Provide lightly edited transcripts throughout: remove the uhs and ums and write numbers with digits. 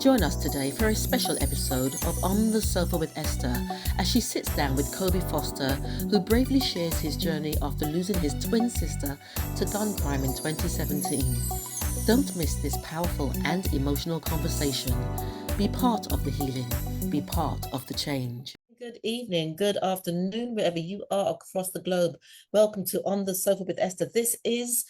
Join us today for a special episode of On the Sofa with Esther as she sits down with Kobe Foster, who bravely shares his journey after losing his twin sister to gun crime in 2017. Don't miss this powerful and emotional conversation. Be part of the healing. Be part of the change. Good evening, good afternoon, wherever you are across the globe. Welcome to On the Sofa with Esther. This is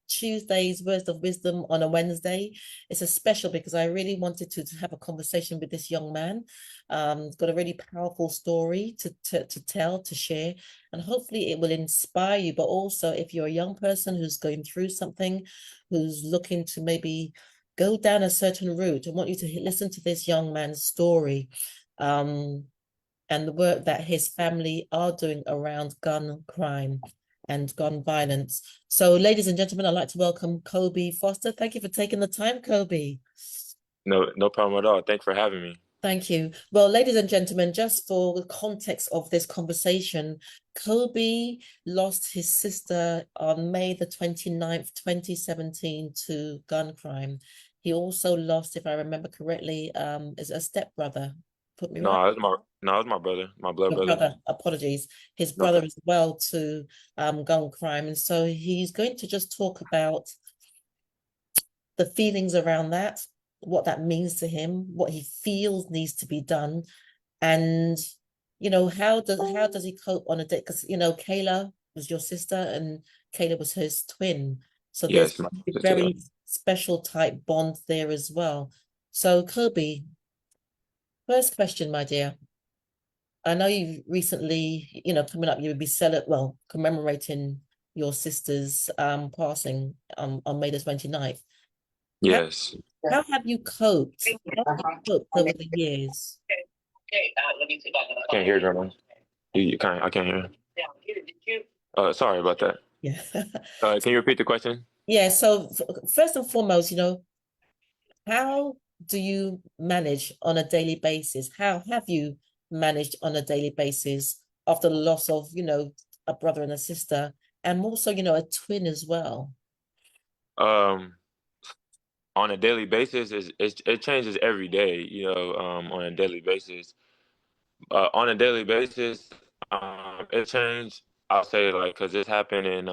Tuesday's Words of Wisdom on a Wednesday. It's a special because I really wanted to have a conversation with this young man. He's got a really powerful story to tell, to share, and hopefully it will inspire you. But also, if you're a young person who's going through something, who's looking to maybe go down a certain route, I want you to listen to this young man's story. And the work that his family are doing around gun crime and gun violence. So, ladies and gentlemen, I'd like to welcome Kobe Foster. Thank you for taking the time, Kobe. No problem at all. Thanks for having me. Thank you. Well, ladies and gentlemen, just for the context of this conversation, Kobe lost his sister on May the 29th, 2017 to gun crime. He also lost, if I remember correctly, is a stepbrother. Put me right? It was my brother, my blood brother. Apologies. His brother as well to gun crime. And so he's going to just talk about the feelings around that, what that means to him, what he feels needs to be done. And, how does he cope on a day? Because, Kayla was your sister and Kayla was his twin. So Yes, there's a very special type bond there as well. So Kobe, first question, my dear. I know you recently, coming up, you would be commemorating your sister's passing on May the 29th. Yes. How have you coped? Over the years? I can't hear Grandma. I can't hear. Sorry about that. Yeah. Can you repeat the question? Yeah. So first and foremost, how do you manage on a daily basis? How have you managed on a daily basis after the loss of, a brother and a sister, and also, a twin as well? On a daily basis, it changes every day, on a daily basis. On a daily basis, it changed, I'll say, like, because this happened in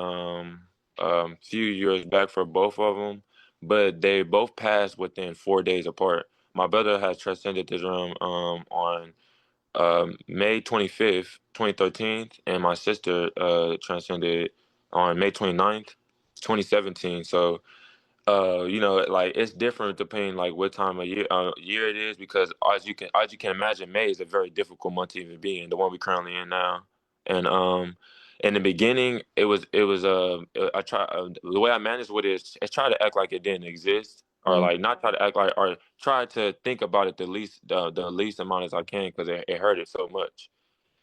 few years back for both of them, but they both passed within 4 days apart. My brother has transcended this realm on May 25th, 2013, and my sister transcended on May 29th, 2017. So, like, it's different depending like what time of year it is, because as you can imagine, May is a very difficult month to even be in, the one we're currently in now. And in the beginning, I try the way I managed with it is try to act like it didn't exist, or like not try to act like, or try to think about it the least amount as I can, because it hurted so much.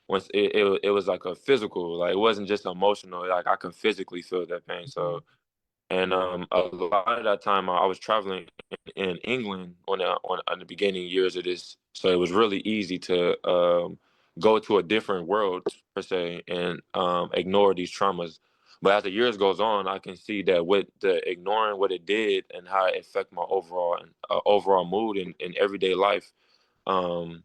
Once it was like a physical, like, it wasn't just emotional, like I could physically feel that pain. So, and a lot of that time I was traveling in England on the beginning years of this, so it was really easy to go to a different world per se, and ignore these traumas. But as the years goes on, I can see that with the ignoring what it did and how it affected my overall mood in everyday life. Um,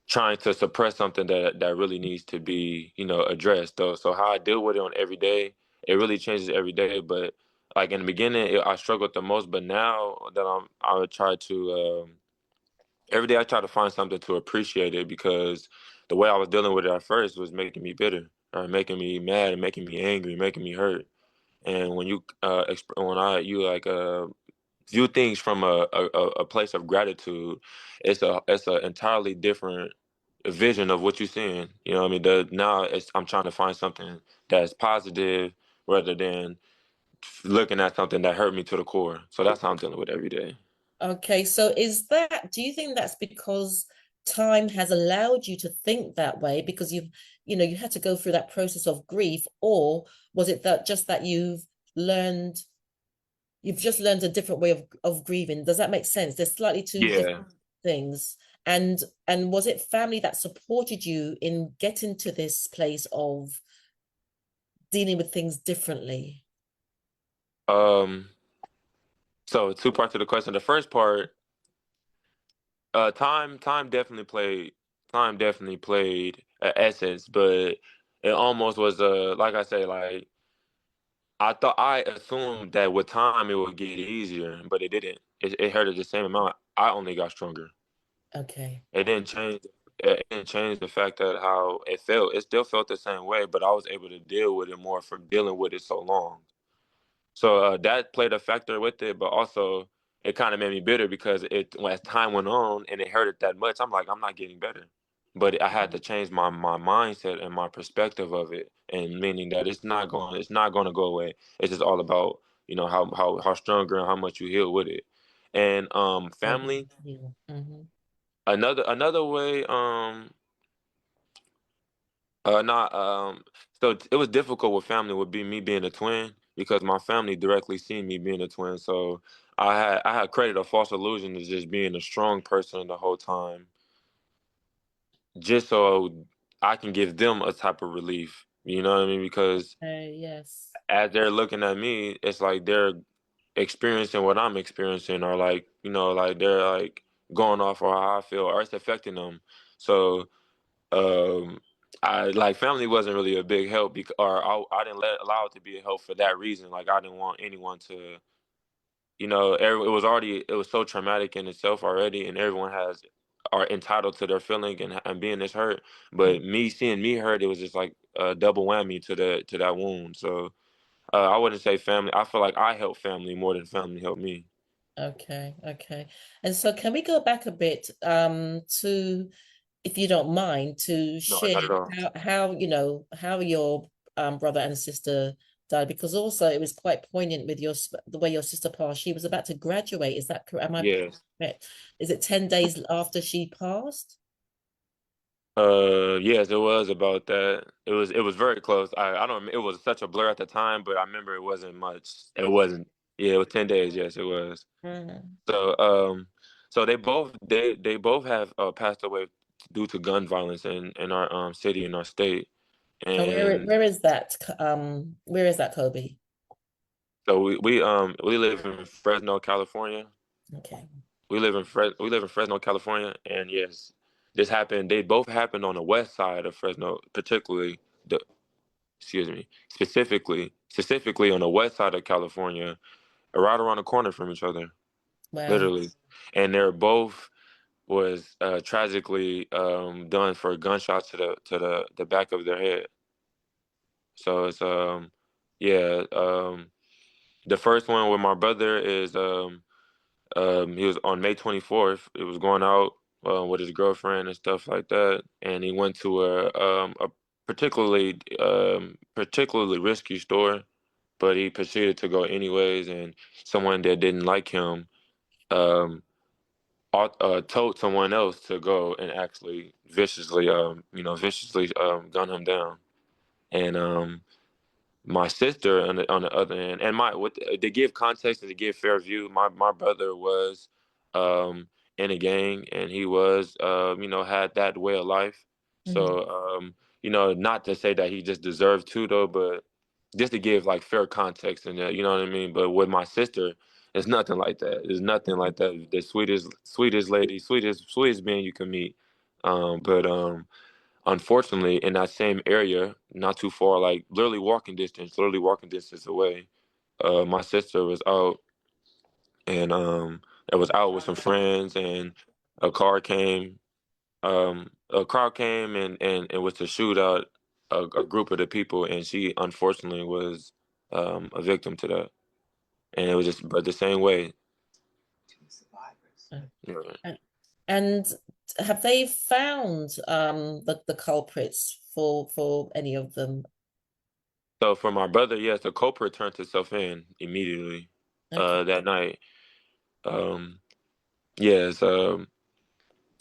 Trying to suppress something that really needs to be, addressed, though. So how I deal with it on every day, it really changes every day. But like in the beginning, I struggled the most. But now that I would try to every day I try to find something to appreciate it, because the way I was dealing with it at first was making me bitter, or making me mad, and making me angry, making me hurt. And when you view things from a place of gratitude, it's a entirely different vision of what you're seeing. You know what I mean? I'm trying to find something that's positive, rather than looking at something that hurt me to the core. So that's how I'm dealing with every day. Okay, so do you think that's because time has allowed you to think that way because you had to go through that process of grief, or was it that you've just learned a different way of grieving? Does that make sense? There's slightly two different things. And was it family that supported you in getting to this place of dealing with things differently? So two parts of the question. The first part, Time definitely played. Time definitely played an essence, but it almost was like I say, like I assumed that with time it would get easier, but it didn't. It hurted the same amount. I only got stronger. Okay. It didn't change. It didn't change the fact that how it felt. It still felt the same way, but I was able to deal with it more from dealing with it so long. So that played a factor with it, but also it kind of made me bitter because as time went on and it hurted that much, I'm like, I'm not getting better. But I had to change my mindset and my perspective of it, and meaning that it's not going to go away. It's just all about how stronger and how much you heal with it. And family, Mm-hmm. another way not so it was difficult with family would be me being a twin because my family directly seen me being a twin. So I had created a false illusion of just being a strong person the whole time, just so I can give them a type of relief. You know what I mean? Because Yes. as they're looking at me, it's like they're experiencing what I'm experiencing, or like like they're like going off of how I feel, or it's affecting them. So um I like family wasn't really a big help because or I didn't allow it to be a help for that reason. Like I didn't want anyone to it was so traumatic in itself already, and everyone are entitled to their feeling and being this hurt. But me seeing me hurt, it was just like a double whammy to that wound. So I wouldn't say family. I feel like I help family more than family helped me. Okay, okay. And so can we go back a bit to, if you don't mind, to No, share not at all. how how your brother and sister died, because also it was quite poignant with the way your sister passed. She was about to graduate. Is that correct? Am I Yes. correct? Is it 10 days after she passed? Yes, it was about that. It was very close. I don't. It was such a blur at the time, but I remember it wasn't much. It wasn't. Yeah, it was 10 days. Yes, it was. Mhm. So so they both have passed away due to gun violence in our city in our state, And and where is that? Where is that, Kobe? so we live in Fresno, California. Okay. We live in Fresno, California, and yes, this happened. They both happened on the west side of Fresno, particularly the excuse me, specifically on the west side of California, right around the corner from each other, Wow. literally. And they're both was tragically done for gunshots to the back of their head. So it's yeah the first one with my brother is he was on May 24th. It was going out with his girlfriend and stuff like that, and he went to a particularly risky store, but he proceeded to go anyways. And someone that didn't like him um, told someone else to go and actually viciously gun him down. And my sister on the other hand, and to give context and to give fair view, my brother was um, in a gang, and he was had that way of life. Mhm. So not to say that he just deserved to though, but just to give like fair context and you know what I mean. But with my sister, it's nothing like that. It's nothing like that. The sweetest lady, sweetest being you can meet. But unfortunately, in that same area, not too far, like literally walking distance away, my sister was out and I was out with some friends, and a car came, a crowd came and was to shoot out a group of the people, and she unfortunately was a victim to that. And it was just, but the same way. Yeah. And and have they found the culprits for any of them? So for my brother, yes, the culprit turned himself in immediately Okay. that night. Um, yes, Oh,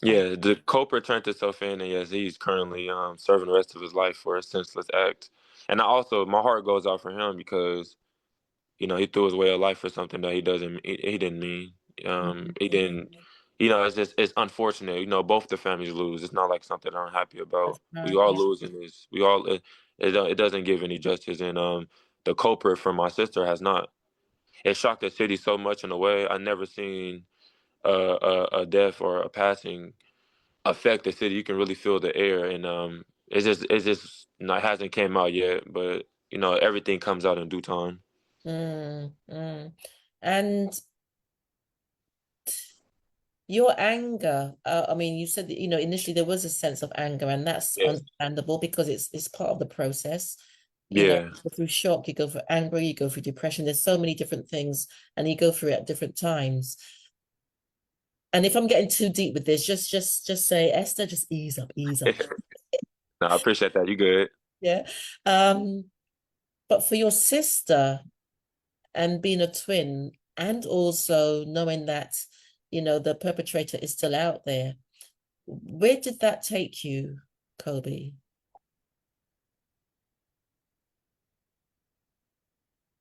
yeah, the culprit turned himself in, and yes, he's currently serving the rest of his life for a senseless act. And my heart goes out for him because he threw his way of life for something that he didn't mean. mhm. He didn't. It's unfortunate. Both the families lose. It's not like something I'm happy about. That's We right. all Yeah. lose in this. It doesn't give any justice, and the culprit for my sister has not. It shocked the city so much in a way I never seen a death or a passing affect the city, you can really feel the air, and it's just not hasn't came out yet, but everything comes out in due time. Mm, mm. And your anger, I mean, you said that, initially there was a sense of anger, and that's Yeah, understandable because it's part of the process. yeah. You go through shock, you go through anger, you go through depression. There's so many different things, and you go through it at different times. And if I'm getting too deep with this, just say, Esther, just ease up, ease up. No, I appreciate that. You good? Yeah. Um, but for your sister and being a twin, and also knowing that, the perpetrator is still out there, where did that take you, Kobe?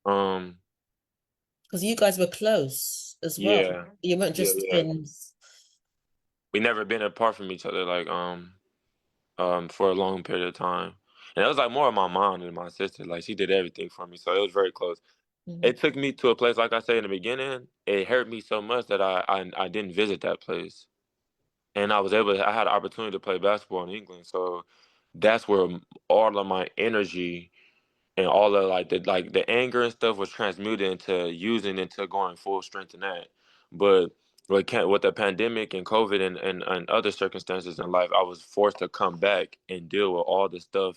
Um, Because you guys were close as well. yeah, You weren't yeah, just yeah. twins. We never been apart from each other like for a long period of time, and it was like more of my mom than my sister. Like she did everything for me, so it was very close. Mhm. It took me to a place, like I said in the beginning. It hurt me so much that I didn't visit that place, and I had the opportunity to play basketball in England, so that's where all of my energy and all of like the anger and stuff was transmuted into using into going full strength in that. But with the pandemic and COVID and other circumstances in life, I was forced to come back and deal with all the stuff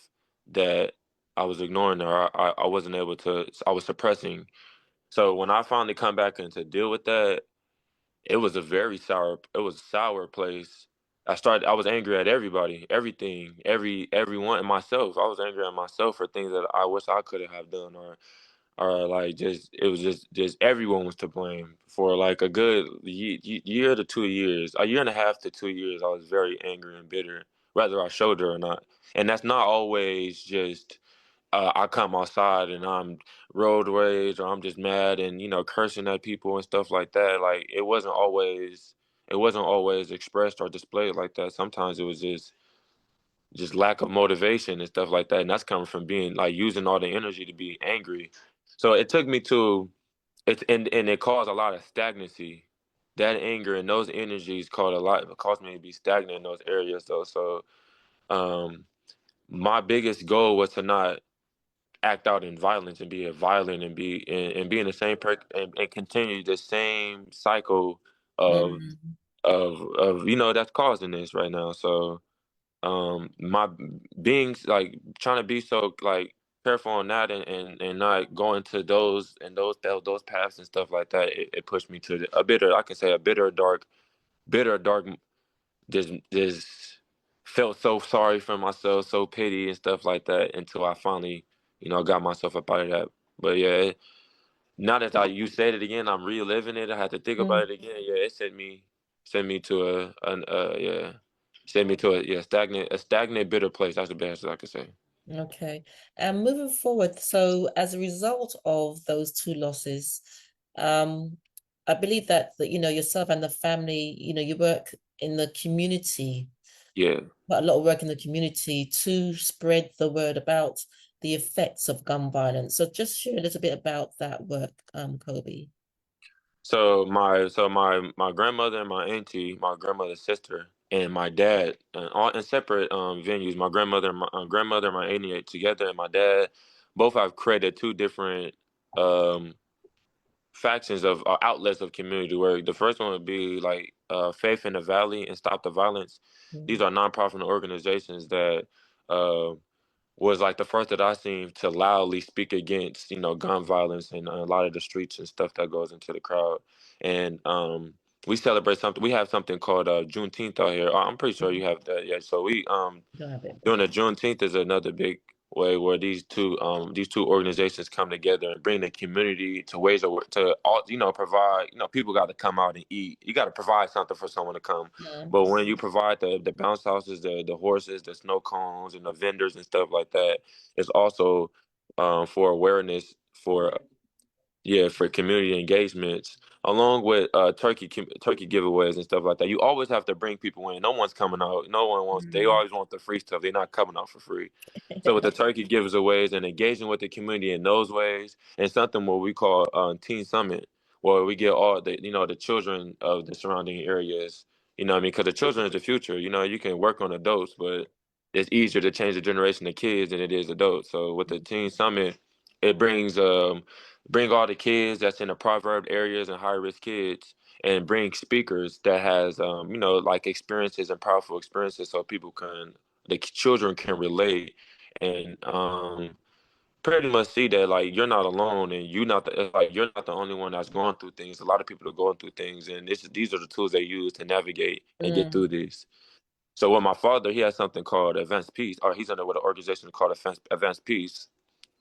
that I was ignoring or I wasn't able to. I was suppressing. So when I finally come back and to deal with that, it was a sour place. I was angry at everybody, everything, everyone, and myself. I was angry at myself for things that I wish I could have done, or like just it was just everyone was to blame for like a good year to 2 years, a year and a half to 2 years. I was very angry and bitter, whether I showed it or not. And that's not always just I come outside and I'm road rage or I'm just mad and cursing at people and stuff like that. Like it wasn't always expressed or displayed like that. Sometimes it was just lack of motivation and stuff like that. And that's coming from being like using all the energy to be angry. So it took me to it and it caused a lot of stagnancy. That anger and those energies caused me to be stagnant in those areas though. So um my biggest goal was to not act out in violence and be a violent and be in the same and continue the same cycle of Mm, that's causing this right now. So my being like trying to be so like careful on that and not going to those paths and stuff like that, it pushed me to a bitter, I can say, a bitter dark, just felt so sorry for myself, so pity and stuff like that until I finally, got myself up out of that. But yeah, now that you said it again, I'm reliving it. I had to think mm, about it again. Yeah, it sent me to yeah, sent me to a stagnant, bitter place. That's the best I could say. okay. And moving forward, so as a result of those two losses, um, I believe that yourself and the family, you work in the community, Yeah. quite a lot of work in the community to spread the word about the effects of gun violence. So just share a little bit about that work, Kobe. So my grandmother and my auntie, my grandmother's sister, and my dad, and all in separate venues. My grandmother and my auntie together, and my dad, both have created two different um factions of outlets of community. Where the first one would be like Faith in the Valley and Stop the Violence. These Mm, are nonprofit organizations that uh, was like the first that I seen to loudly speak against, gun violence and a lot of the streets and stuff that goes into the crowd. And we celebrate something. We have something called Juneteenth out here. I'm pretty sure mm, you have that. Yeah. So we don't have it. doing the Juneteenth is another big way where these two organizations come together and bring the community to ways to all provide. People got to come out and eat. You got to provide something for someone to come. No. But when you provide the bounce houses, the horses, the snow cones, and the vendors and stuff like that, it's also for awareness for yeah, for community engagements, along with turkey giveaways and stuff like that. You always have to bring people in. No one's coming out. No one wants. They Mm. always want the free stuff. They're not coming out for free. So with the turkey giveaways and engaging with the community in those ways, and something what we call Teen Summit, well, we get all the, the children of the surrounding areas, you know what I mean? Because the children is the future. You know, you can work on adults, but it's easier to change the generation of kids than it is adults. So with the Teen Summit, it bring all the kids that's in the proverb areas and high risk kids, and bring speakers that has like experiences and powerful experiences, so the children can relate, and pretty much see that like you're not alone, and you're not the only one that's going through things. A lot of people are going through things, and these are the tools they use to navigate and get through Mm. this. So with my father, he has something called Advanced Peace, or he's under with an organization called Advanced Peace,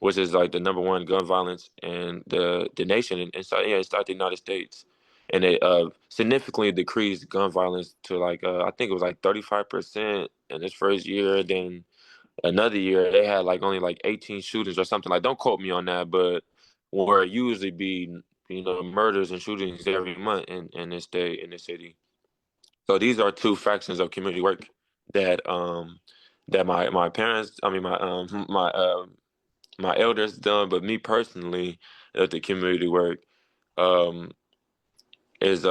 which is like the number one gun violence in the nation inside the United States, and it significantly decreased gun violence to like I think it was like 35% in its first year. Then another year they had like only like 18 shootings or something. Like, don't quote me on that, but where it usually be murders and shootings every month in this state, in this city. So these are two factions of community work that my parents, I mean my elders done, but me personally, the community work um, is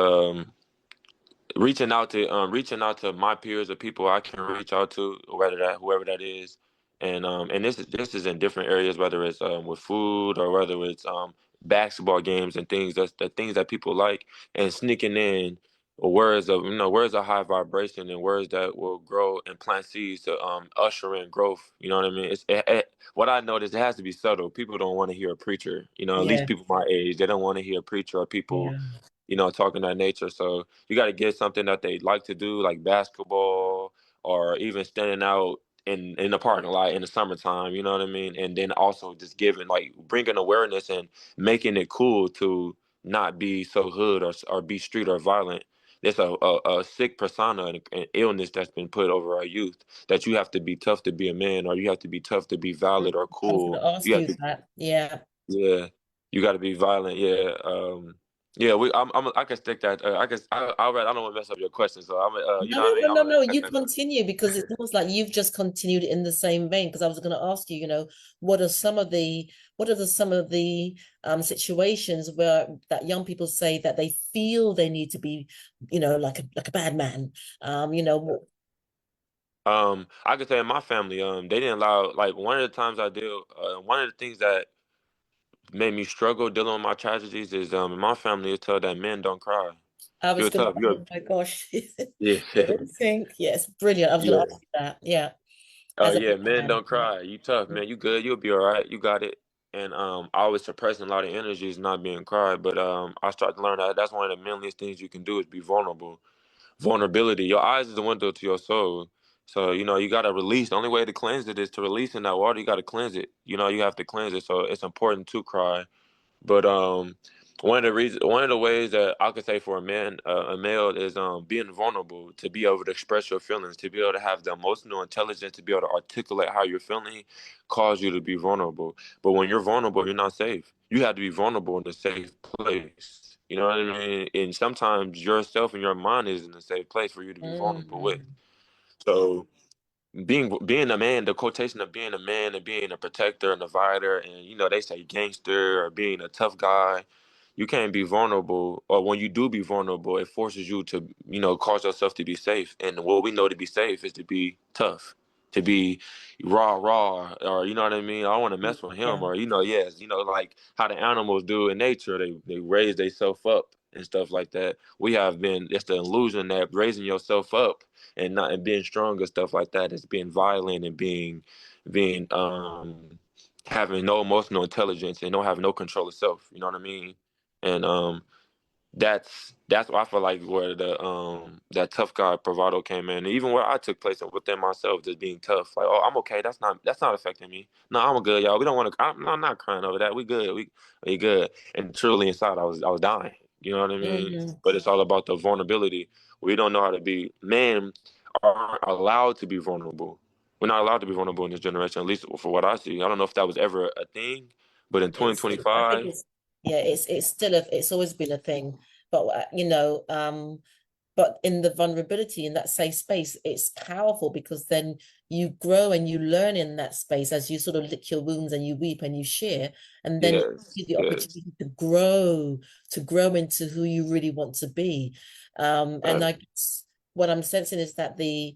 reaching out to my peers, or people I can reach out to, whoever that is, and this is in different areas, whether it's with food, or whether it's basketball games and things, that's the things that people like, and sneaking in words of high vibration, and words that will grow and plant seeds to usher in growth. You know what I mean? What I noticed, it has to be subtle. People don't want to hear a preacher. At least Yeah, people my age, they don't want to hear a preacher, or people yeah. talking that nature. So you got to get something that they like to do, like basketball, or even standing out in the parking lot in the summertime. You know what I mean? And then also just bringing awareness and making it cool to not be so hood, or be street or violent. There's a sick persona and an illness that's been put over our youth, that you have to be tough to be a man, or you have to be tough to be Mm. valid or I was going cool. to ask You have you to, that. Yeah. yeah, you got to be violent. Yeah, yeah. I can stick that. I don't want to mess up your question, so you No, know no, what I mean. no, I'm no, gonna no. cut You that down. continue because it's almost like you've just continued in the same vein. Because I was going to ask you, what are some of the situations where that young people say that they feel they need to be, like a bad man. I could say in my family, they didn't allow, like, one of the things that made me struggle dealing with my tragedies is in my family it's told that men don't cry. I You're was going to. tough. You're Oh my gosh. yeah, Think yes, brilliant. I was going to yeah. ask you that. Yeah, Oh as a yeah, men man. don't cry. You tough, man. You good. You'll be all right. You got it. And I was suppressing a lot of energies, not being cried. But I started to learn that that's one of the manliest things you can do, is be vulnerable. Vulnerability. Your eyes is the window to your soul. So you gotta release. The only way to cleanse it is to release in that water. You gotta cleanse it. You have to cleanse it. So it's important to cry. But one of the ways that I could say for a man, a male, is being vulnerable, to be able to express your feelings, to be able to have the emotional intelligence, to be able to articulate how you're feeling, cause you to be vulnerable. But when you're vulnerable, you're not safe. You have to be vulnerable in a safe place. You know what I mean? And sometimes yourself and your mind isn't a safe place for you to be vulnerable with. Mm. So being a man, the quotation of being a man and being a protector and a fighter, and they say gangster, or being a tough guy, you can't be vulnerable. Or when you do be vulnerable, it forces you to cause yourself to be safe. And what we know to be safe is to be tough, to be raw, or you know what I mean. I don't want to mess with him, Yeah. or yes, like how the animals do in nature. They raise themselves up and stuff like that. It's the illusion that raising yourself up and being strong and stuff like that is being violent, and being having no emotional intelligence, and don't have no control of self. You know what I mean? And that's why I feel like where the that tough guy bravado came in, and even where I took place within myself, just being tough. Like, oh, I'm okay. That's not affecting me. No, I'm good, y'all. We don't want to. I'm not crying over that. We good. We good. And truly inside, I was dying. You know what I mean? Mhm. But it's all about the vulnerability. We don't know how to be. Men aren't allowed to be vulnerable. We're not allowed to be vulnerable in this generation, at least for what I see. I don't know if that was ever a thing, but in I think 2025. it's, yeah, it's always been a thing, but but in the vulnerability in that safe space, it's powerful because then you grow and you learn in that space as you sort of lick your wounds and you weep and you share, and then Yes, you the yes, opportunity to grow into who you really want to be. And right. I guess what I'm sensing is that the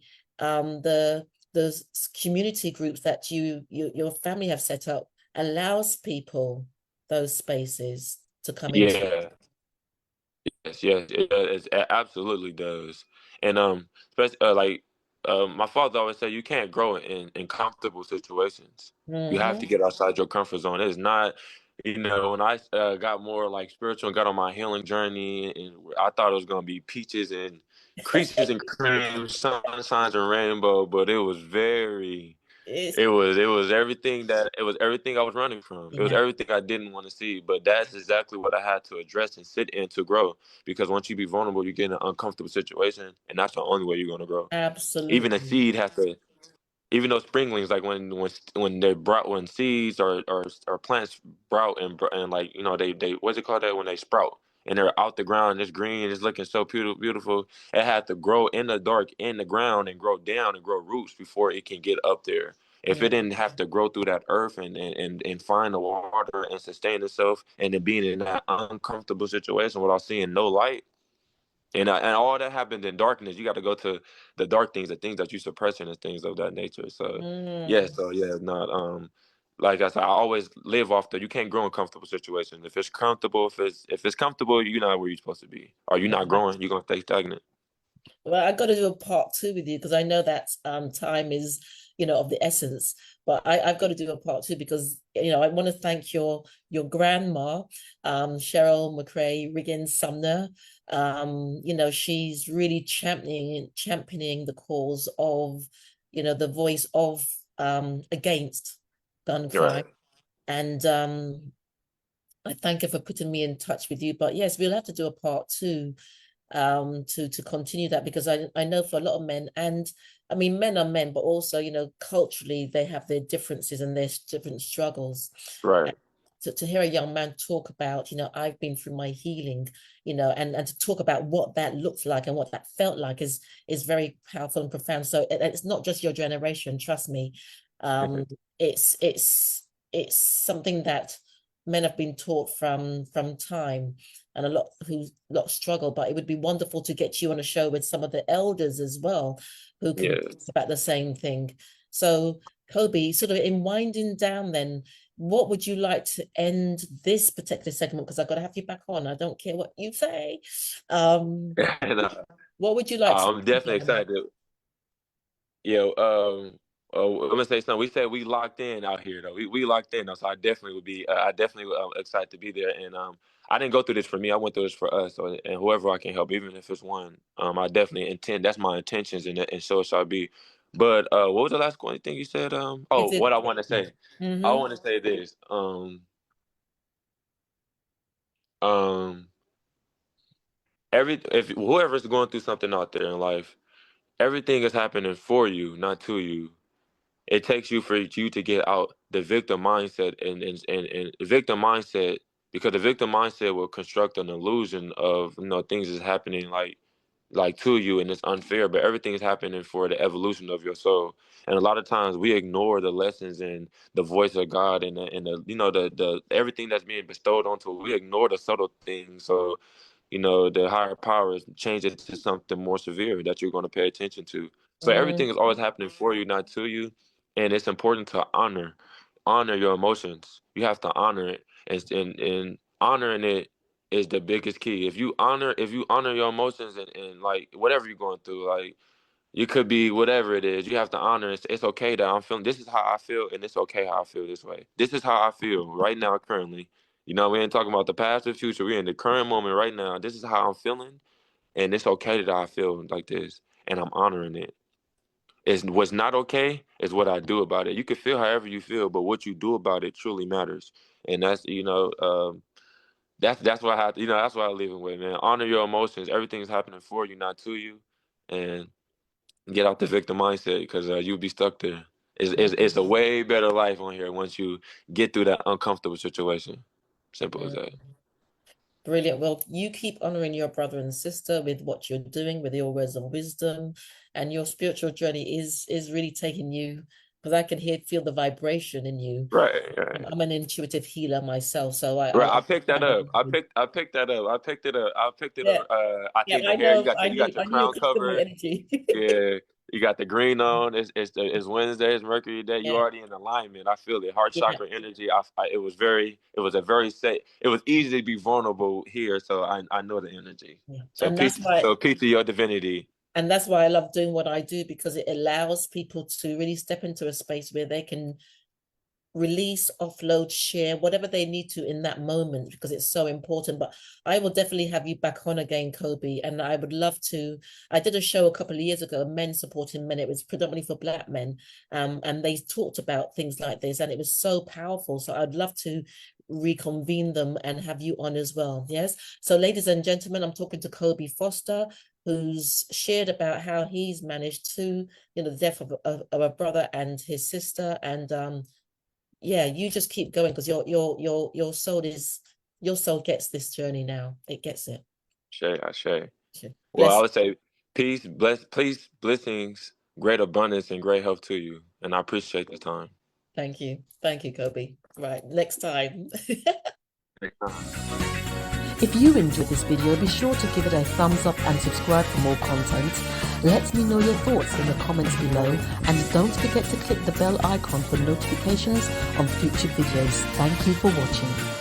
community groups that your family have set up allows people those spaces to come into. Yeah, yes, yes, it absolutely does. And especially like my father always said, you can't grow in comfortable situations. You have to Hmm. get outside your comfort zone. It's not, when I got more like spiritual and got on my healing journey, and I thought it was gonna be peaches and creases and cream, sunshines and rainbow, but it was very It's it was everything I was running from. It was yeah, everything I didn't want to see. But that's exactly what I had to address and sit in to grow. Because once you be vulnerable, you get in an uncomfortable situation, and that's the only way you're gonna grow. Even a absolutely. seed has to, even those springlings, like when they're brought, when seeds or plants sprout and like they what's it called, that when they sprout and they're out the ground and it's green, it's looking so beautiful. It had to grow in the dark in the ground and grow down and grow roots before it can get up there. If it Mm, didn't have to grow through that earth and find the water and sustain itself, and then being in that uncomfortable situation without seeing no light, and all that happened in darkness. You got to go to the dark things, the things that you suppressing, and things of that nature. So, yeah. mm. So yeah, not like I said, I always live off the. You can't grow in comfortable situations. If it's comfortable, if it's comfortable, you're not where you're supposed to be. Are you not Yeah. growing? You're gonna stay stagnant. Well, I got to do a part two with you because I know that time is, of the essence. But I've got to do a part two because I want to thank your grandma, Cheryl McCrae Riggins Sumner. She's really championing the cause of, the voice of against gun crime. Right. And I thank her for putting me in touch with you. But yes, we'll have to do a part two to continue that because I know for a lot of men, and I mean men are men, but also culturally they have their differences and their different struggles. And Right. to hear a young man talk about, I've been through my healing, and to talk about what that looked like and what that felt like is very powerful and profound. So it's not just your generation, trust me. um it's something that men have been taught from time, and a lot struggle, but it would be wonderful to get you on a show with some of the elders as well who can talk Yes. about the same thing. So Kobe, sort of in winding down then, what would you like to end this particular segment, because I've got to have you back on, I don't care what you say. um and what would you like to I'm definitely end on? excited. Yeah, I'm gonna say something. We said we locked in out here though. We locked in though, so I definitely excited to be there. And I didn't go through this for me. I went through this for us, so, and whoever I can help, even if it's one. I definitely intend. That's my intentions, and so it shall be. But what was the last one thing you said? Is What it I want to say. I mm-hmm. want to say this. Um, if whoever's going through something out there in life, everything is happening for you, not to you. It takes you for you to get out the victim mindset and the victim mindset, because the victim mindset will construct an illusion of things is happening like to you, and it's unfair, but everything is happening for the evolution of your soul. And a lot of times we ignore the lessons and the voice of God and the everything that's being bestowed onto it. We ignore the subtle things. So the higher powers change it to something more severe that you're going to pay attention to. So Mm, everything is always happening for you, not to you. And it's important to honor your emotions. You have to honor it. And honoring it is the biggest key. If you honor your emotions and like whatever you're going through, like you could be whatever it is, you have to honor it. It's okay that I'm feeling, this is how I feel, and it's okay how I feel this way. This is how I feel right now, currently. We ain't talking about the past or future. We're in the current moment right now. This is how I'm feeling, and it's okay that I feel like this, and I'm honoring it. It's what's not okay is what I do about it. You can feel however you feel, but what you do about it truly matters. And that's what I have to, that's what I leave it with, man. Honor your emotions. Everything's happening for you, not to you. And get out the victim mindset, because you'll be stuck there. It's a mm, way better life on here once you get through that uncomfortable situation. Simple as that. mm. Brilliant. Well, you keep honoring your brother and sister with what you're doing, with your words of wisdom, and your spiritual journey is really taking you, because I can feel the vibration in you. Right, right. I'm an intuitive healer myself, so Right, I I picked that tap up. into. I picked that up. I picked it up. I picked it Yeah, up. I yeah, think the I hair. know. You got your I knew you crown could feel my covered. energy. Yeah, you got the green on. It's Wednesday. It's Mercury Day. You Yeah, already in alignment. I feel it. Heart yeah, chakra energy. It was a very safe. It was easy to be vulnerable here. So I know the energy. yeah. So peace to your divinity. And that's why I love doing what I do, because it allows people to really step into a space where they can release, offload, share, whatever they need to in that moment, because it's so important. But I will definitely have you back on again, Kobe. And I would love to. I did a show a couple of years ago, men supporting men. It was predominantly for Black men. And they talked about things like this, and it was so powerful. So I'd love to reconvene them and have you on as well. Yes. So, ladies and gentlemen, I'm talking to Kobe Foster, who's shared about how he's managed to, the death of a brother and his sister. And yeah, you just keep going, because your soul gets this journey now. It gets it. Shay, I Shay. Well, I Bless. would say peace, blessings, great abundance, and great health to you. And I appreciate the time. Thank you. Thank you, Kobe. Right, next time. Next time. If you enjoyed this video, be sure to give it a thumbs up and subscribe for more content. Let me know your thoughts in the comments below, and don't forget to click the bell icon for notifications on future videos. Thank you for watching.